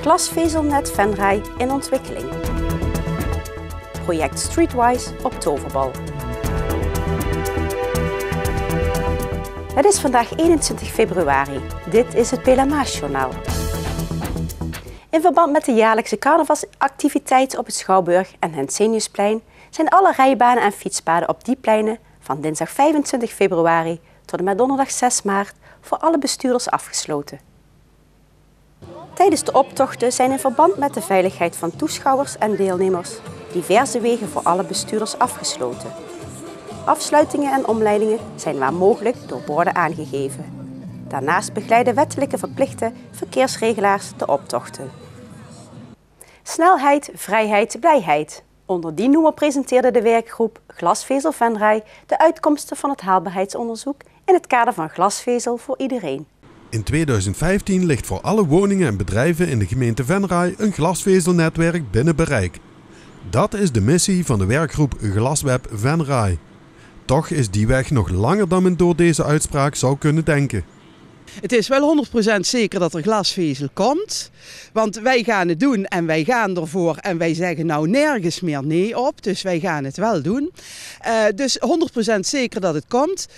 Glasvezelnet Venray in ontwikkeling. Project Streetwise op Toverbal. Het is vandaag 21 februari. Dit is het Pelamaasjournaal. In verband met de jaarlijkse carnavalsactiviteiten op het Schouwburg en Henseniusplein zijn alle rijbanen en fietspaden op die pleinen van dinsdag 25 februari tot en met donderdag 6 maart voor alle bestuurders afgesloten. Tijdens de optochten zijn in verband met de veiligheid van toeschouwers en deelnemers diverse wegen voor alle bestuurders afgesloten. Afsluitingen en omleidingen zijn waar mogelijk door borden aangegeven. Daarnaast begeleiden wettelijke verplichte verkeersregelaars de optochten. Snelheid, vrijheid, blijheid. Onder die noemer presenteerde de werkgroep Glasvezel Venray de uitkomsten van het haalbaarheidsonderzoek in het kader van glasvezel voor iedereen. In 2015 ligt voor alle woningen en bedrijven in de gemeente Venray een glasvezelnetwerk binnen bereik. Dat is de missie van de werkgroep Glasweb Venray. Toch is die weg nog langer dan men door deze uitspraak zou kunnen denken. Het is wel 100% zeker dat er glasvezel komt. Want wij gaan het doen en wij gaan ervoor en wij zeggen nou nergens meer nee op. Dus wij gaan het wel doen. Dus 100% zeker dat het komt.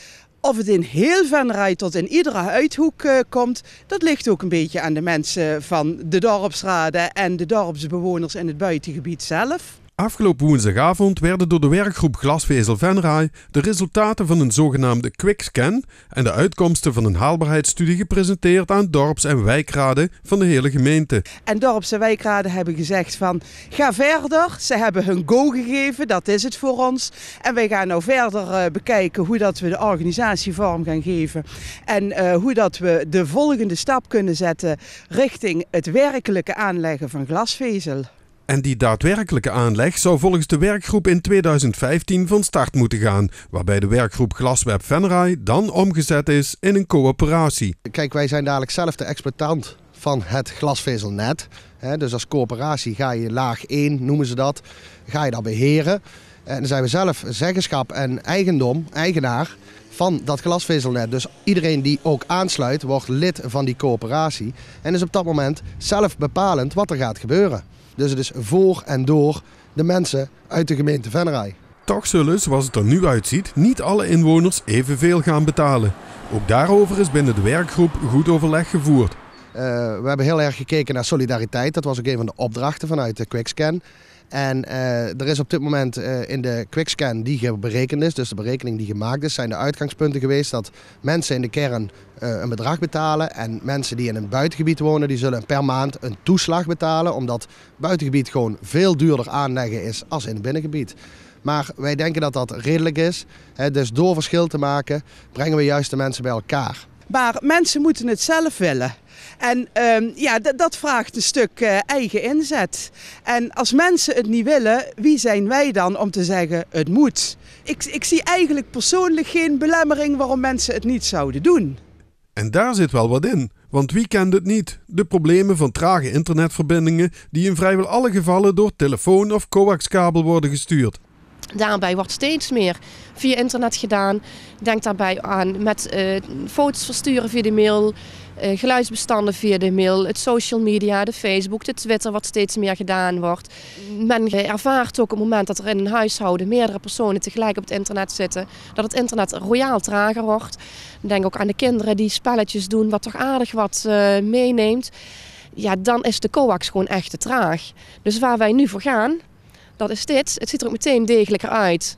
Of het in heel Venray tot in iedere uithoek komt, dat ligt ook een beetje aan de mensen van de dorpsraden en de dorpsbewoners in het buitengebied zelf. Afgelopen woensdagavond werden door de werkgroep Glasvezel Venray de resultaten van een zogenaamde quickscan en de uitkomsten van een haalbaarheidsstudie gepresenteerd aan dorps- en wijkraden van de hele gemeente. En dorps- en wijkraden hebben gezegd van ga verder. Ze hebben hun go gegeven, dat is het voor ons. En wij gaan nou verder bekijken hoe dat we de organisatie vorm gaan geven. En hoe dat we de volgende stap kunnen zetten richting het werkelijke aanleggen van glasvezel. En die daadwerkelijke aanleg zou volgens de werkgroep in 2015 van start moeten gaan, waarbij de werkgroep Glasweb Venray dan omgezet is in een coöperatie. Kijk, wij zijn dadelijk zelf de exploitant van het glasvezelnet. Dus als coöperatie ga je laag 1, noemen ze dat, ga je dat beheren. En dan zijn we zelf zeggenschap en eigenaar van dat glasvezelnet. Dus iedereen die ook aansluit wordt lid van die coöperatie en is op dat moment zelf bepalend wat er gaat gebeuren. Dus het is voor en door de mensen uit de gemeente Venray. Toch zullen, zoals het er nu uitziet, niet alle inwoners evenveel gaan betalen. Ook daarover is binnen de werkgroep goed overleg gevoerd. We hebben heel erg gekeken naar solidariteit. Dat was ook een van de opdrachten vanuit de quickscan. En er is op dit moment in de quickscan die berekend is, dus de berekening die gemaakt is, zijn de uitgangspunten geweest dat mensen in de kern een bedrag betalen en mensen die in een buitengebied wonen, die zullen per maand een toeslag betalen, omdat buitengebied gewoon veel duurder aanleggen is als in het binnengebied. Maar wij denken dat dat redelijk is, dus door verschil te maken brengen we juist de mensen bij elkaar. Maar mensen moeten het zelf willen. En dat vraagt een stuk eigen inzet. En als mensen het niet willen, wie zijn wij dan om te zeggen het moet? Ik zie eigenlijk persoonlijk geen belemmering waarom mensen het niet zouden doen. En daar zit wel wat in, want wie kent het niet? De problemen van trage internetverbindingen die in vrijwel alle gevallen door telefoon of coaxkabel worden gestuurd. Daarbij wordt steeds meer via internet gedaan. Denk daarbij aan met foto's versturen via de mail, geluidsbestanden via de mail, het social media, de Facebook, de Twitter wat steeds meer gedaan wordt. Men ervaart ook op het moment dat er in een huishouden meerdere personen tegelijk op het internet zitten, dat het internet royaal trager wordt. Denk ook aan de kinderen die spelletjes doen wat toch aardig wat meeneemt. Ja, dan is de coax gewoon echt te traag. Dus waar wij nu voor gaan, dat is dit. Het ziet er ook meteen degelijker uit.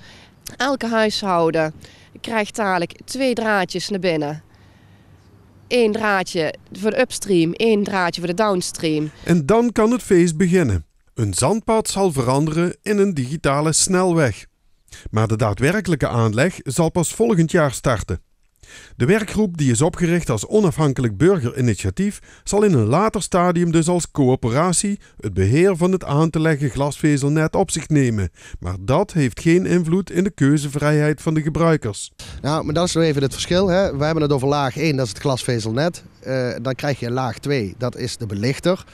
Elke huishouden krijgt dadelijk 2 draadjes naar binnen. 1 draadje voor de upstream, 1 draadje voor de downstream. En dan kan het feest beginnen. Een zandpad zal veranderen in een digitale snelweg. Maar de daadwerkelijke aanleg zal pas volgend jaar starten. De werkgroep, die is opgericht als onafhankelijk burgerinitiatief, zal in een later stadium dus als coöperatie het beheer van het aan te leggen glasvezelnet op zich nemen. Maar dat heeft geen invloed in de keuzevrijheid van de gebruikers. Nou, maar dat is nog even het verschil. Hè. We hebben het over laag 1, dat is het glasvezelnet. dan krijg je laag 2, dat is de belichter.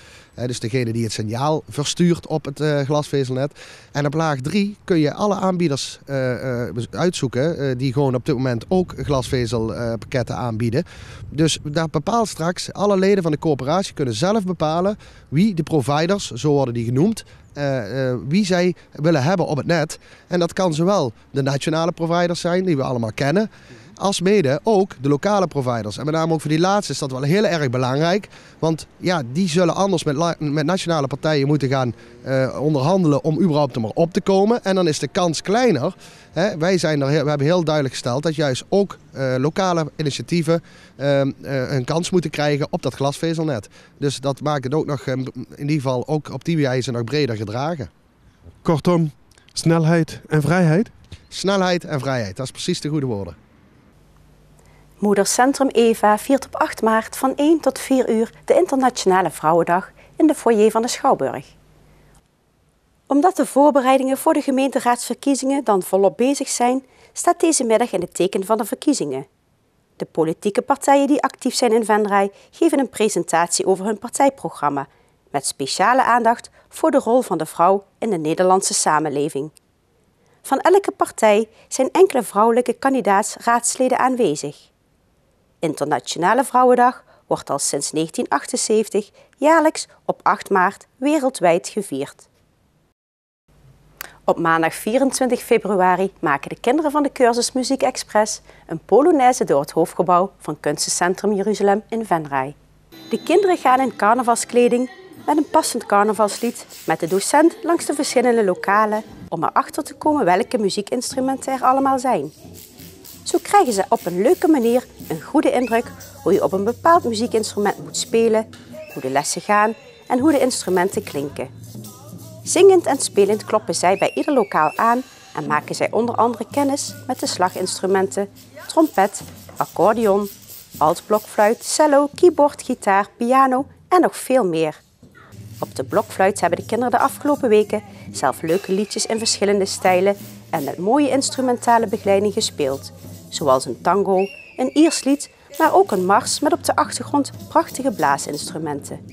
Dus degene die het signaal verstuurt op het glasvezelnet. En op laag 3 kun je alle aanbieders uitzoeken die gewoon op dit moment ook glasvezelpakketten aanbieden. Dus daar bepaalt straks, alle leden van de coöperatie kunnen zelf bepalen wie de providers, zo worden die genoemd, wie zij willen hebben op het net. En dat kan zowel de nationale providers zijn, die we allemaal kennen, als mede ook de lokale providers. En met name ook voor die laatste is dat wel heel erg belangrijk. Want ja, die zullen anders met nationale partijen moeten gaan onderhandelen om überhaupt er maar op te komen. En dan is de kans kleiner. Hè? We hebben heel duidelijk gesteld dat juist ook lokale initiatieven een kans moeten krijgen op dat glasvezelnet. Dus dat maakt het ook nog in ieder geval ook op die wijze nog breder gedragen. Kortom, snelheid en vrijheid? Snelheid en vrijheid, dat is precies de goede woorden. Moedercentrum Eva viert op 8 maart van 1 tot 4 uur de Internationale Vrouwendag in de foyer van de Schouwburg. Omdat de voorbereidingen voor de gemeenteraadsverkiezingen dan volop bezig zijn, staat deze middag in het teken van de verkiezingen. De politieke partijen die actief zijn in Venray geven een presentatie over hun partijprogramma, met speciale aandacht voor de rol van de vrouw in de Nederlandse samenleving. Van elke partij zijn enkele vrouwelijke kandidaatsraadsleden aanwezig. Internationale Vrouwendag wordt al sinds 1978 jaarlijks op 8 maart wereldwijd gevierd. Op maandag 24 februari maken de kinderen van de cursus Muziek Express een polonaise door het hoofdgebouw van Kunstencentrum Jeruzalem in Venray. De kinderen gaan in carnavalskleding met een passend carnavalslied met de docent langs de verschillende lokalen om erachter te komen welke muziekinstrumenten er allemaal zijn. Zo krijgen ze op een leuke manier een goede indruk hoe je op een bepaald muziekinstrument moet spelen, hoe de lessen gaan en hoe de instrumenten klinken. Zingend en spelend kloppen zij bij ieder lokaal aan en maken zij onder andere kennis met de slaginstrumenten, trompet, accordeon, altblokfluit, cello, keyboard, gitaar, piano en nog veel meer. Op de blokfluit hebben de kinderen de afgelopen weken zelf leuke liedjes in verschillende stijlen en met mooie instrumentale begeleiding gespeeld, zoals een tango, een Iers lied, maar ook een mars met op de achtergrond prachtige blaasinstrumenten.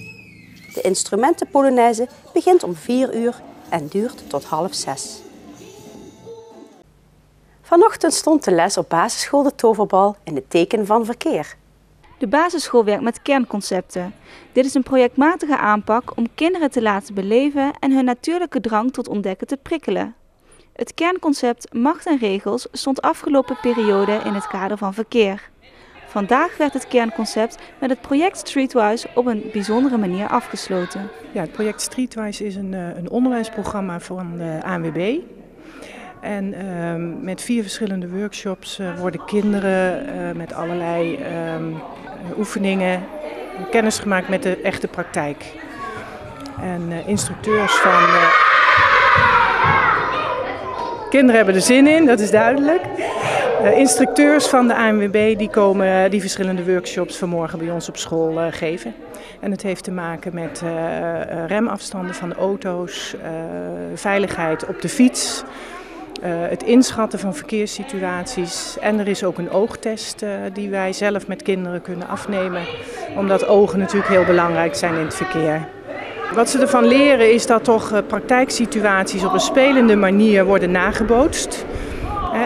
De instrumentenpolonaise begint om 4 uur en duurt tot 5:30. Vanochtend stond de les op basisschool De Toverbal in het teken van verkeer. De basisschool werkt met kernconcepten. Dit is een projectmatige aanpak om kinderen te laten beleven en hun natuurlijke drang tot ontdekken te prikkelen. Het kernconcept Macht en Regels stond afgelopen periode in het kader van verkeer. Vandaag werd het kernconcept met het project Streetwise op een bijzondere manier afgesloten. Ja, het project Streetwise is een onderwijsprogramma van de ANWB. En met 4 verschillende workshops worden kinderen met allerlei oefeningen kennis gemaakt met de echte praktijk. En instructeurs van... Kinderen hebben er zin in, dat is duidelijk. Instructeurs van de ANWB die komen die verschillende workshops vanmorgen bij ons op school geven. En het heeft te maken met remafstanden van de auto's, veiligheid op de fiets, het inschatten van verkeerssituaties. En er is ook een oogtest die wij zelf met kinderen kunnen afnemen, omdat ogen natuurlijk heel belangrijk zijn in het verkeer. Wat ze ervan leren is dat toch praktijksituaties op een spelende manier worden nagebootst.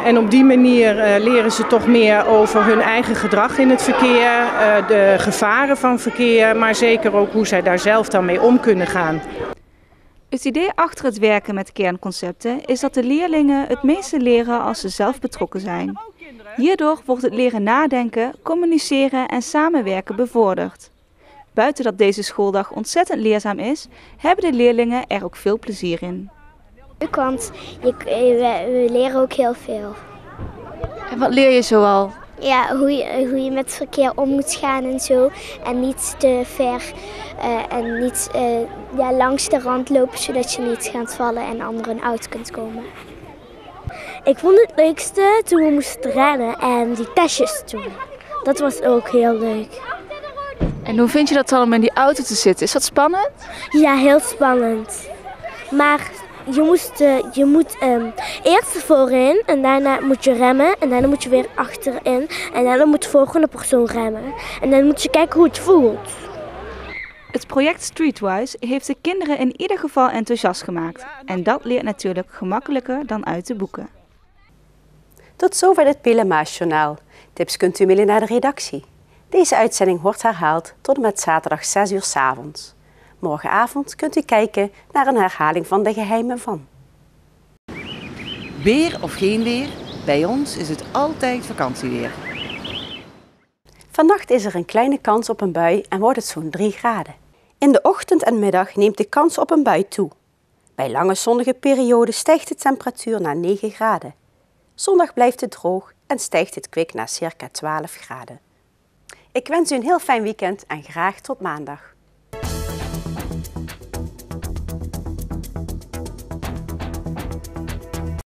En op die manier leren ze toch meer over hun eigen gedrag in het verkeer, de gevaren van verkeer, maar zeker ook hoe zij daar zelf dan mee om kunnen gaan. Het idee achter het werken met kernconcepten is dat de leerlingen het meeste leren als ze zelf betrokken zijn. Hierdoor wordt het leren nadenken, communiceren en samenwerken bevorderd. Buiten dat deze schooldag ontzettend leerzaam is, hebben de leerlingen er ook veel plezier in. Want we leren ook heel veel. En wat leer je zoal? Ja, hoe je met het verkeer om moet gaan en zo. En niet te ver en niet langs de rand lopen zodat je niet gaat vallen en anderen uit kunt komen. Ik vond het leukste toen we moesten rennen en die testjes doen. Dat was ook heel leuk. En hoe vind je dat dan om in die auto te zitten? Is dat spannend? Ja, heel spannend. Maar Je moet eerst voorin en daarna moet je remmen en daarna moet je weer achterin. En daarna moet de volgende persoon remmen. En dan moet je kijken hoe het voelt. Het project Streetwise heeft de kinderen in ieder geval enthousiast gemaakt. En dat leert natuurlijk gemakkelijker dan uit de boeken. Tot zover dit Pelemaasjournaal. Tips kunt u mailen naar de redactie. Deze uitzending wordt herhaald tot en met zaterdag 6 uur 's avonds. Morgenavond kunt u kijken naar een herhaling van De Geheimen van. Weer of geen weer, bij ons is het altijd vakantieweer. Vannacht is er een kleine kans op een bui en wordt het zo'n 3 graden. In de ochtend en middag neemt de kans op een bui toe. Bij lange zonnige perioden stijgt de temperatuur naar 9 graden. Zondag blijft het droog en stijgt het kwik naar circa 12 graden. Ik wens u een heel fijn weekend en graag tot maandag.